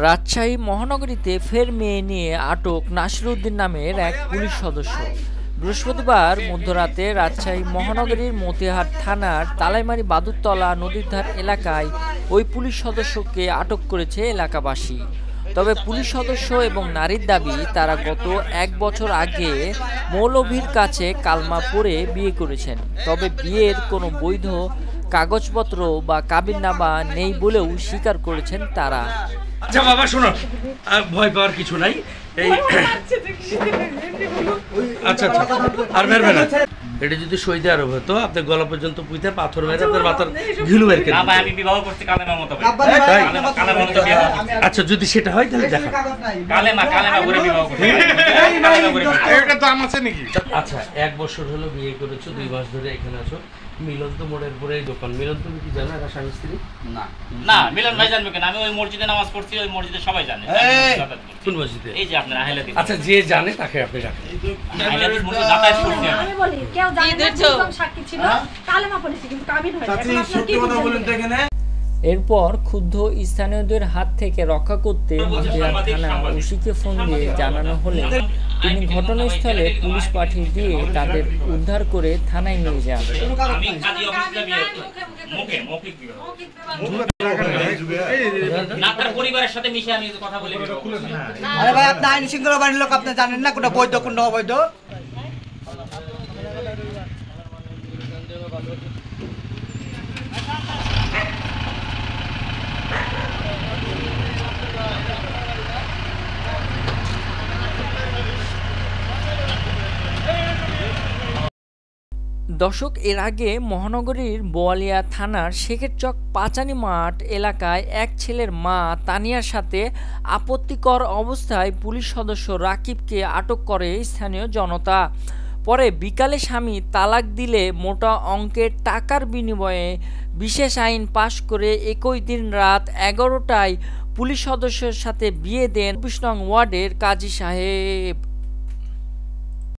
রাজশাহী মহানগরীতে ফের মেয়ে নিয়ে আটক নাসির উদ্দিন নামের এক পুলিশ সদস্য। বৃহস্পতিবার মধ্যরাতে রাজশাহী মহানগরীর মতিহাট থানার তালাইমারি বাদুরতলা নদীর ধার এলাকায় ওই পুলিশ সদস্যকে আটক করেছে এলাকাবাসী। তবে পুলিশ সদস্য এবং নারীর দাবি তারা গত 1 বছর আগে মৌলভীর কাছে কালমা পড়ে বিয়ে করেছেন। তবে বিয়ের কোনো বৈধ কাগজপত্র বা কাবিননামা নেই বলেও স্বীকার করেছেন তারা। আচ্ছা বাবা শোনো, ভয় পাওয়ার কিছু নাই। এই আচ্ছা আচ্ছা আর মেরবে না। এটা যদি সৌদি আরব হতো আপনার গলা পর্যন্ত পুঁতে পাথর মেরে আপনার মাথার ঘিলু বের করে। বাবা আমি বিবাহ করতে কালেমা মতো। কালেমা মতো বিয়ে। আচ্ছা যদি সেটা হয় তাহলে দেখা। কালেমা করে বিবাহ করতে। এটা তো আমার আছে নাকি? আচ্ছা 1 বছর হলো বিয়ে করেছো, 2 মাস ধরে এখানে আছো। মিলন তো মোড়ের পরে দোকান। মিলন তুমি কি জানো এরা স্বামী স্ত্রী? না না, মিলন ভাই জানবে কেন? আমি ওই মসজিদে নামাজ পড়ছি, ওই মসজিদে সবাই জানে। কোন মসজিদে? এই যে আপনার আহলাদি। আচ্ছা যে জানে তাকে আপনি রাখেন। আহলাদি মসজিদে যাতায়াত করছি আমি বলি কেউ জানে না, দুজন সাক্ষী ছিল, কালেমা পড়েছি কিন্তু কাবিন হয়নি। চাচি সত্যি কথা বলেন তো এখানে। এরপর ক্ষুব্ধ স্থানীয়দের হাত থেকে রক্ষা করতে মতিহাট থানা ওসিকে ফোন দিয়ে জানানো হলে তিনি ঘটনাস্থলে পুলিশ পাঠিয়ে দিয়ে তাদের উদ্ধার করে থানায় নিয়ে যান। আমি কাজী অফিসে বিয়ে মুখে মৌখিক বিবাহ। না তার পরিবারের সাথে মিশে আমি কথা বলি। আরে ভাই আপনি আইন শৃঙ্খলা বাহিনীর লোক, আপনি জানেন না কোনটা বৈধ কোনটা অবৈধ? দর্শক, এর আগে মহানগরীর বোয়ালিয়া থানার শেখেরচক পাচানি মাঠ এলাকায় এক ছেলের মা তানিয়ার সাথে আপত্তিকর অবস্থায় পুলিশ সদস্য রাকিবকে আটক করে স্থানীয় জনতা। পরে বিকালে স্বামী তালাক দিলে মোটা অঙ্কের টাকার বিনিময়ে বিশেষ আইন পাশ করে একই দিন রাত 11টায় পুলিশ সদস্যের সাথে বিয়ে দেন 24 নং ওয়ার্ডের কাজী সাহেব।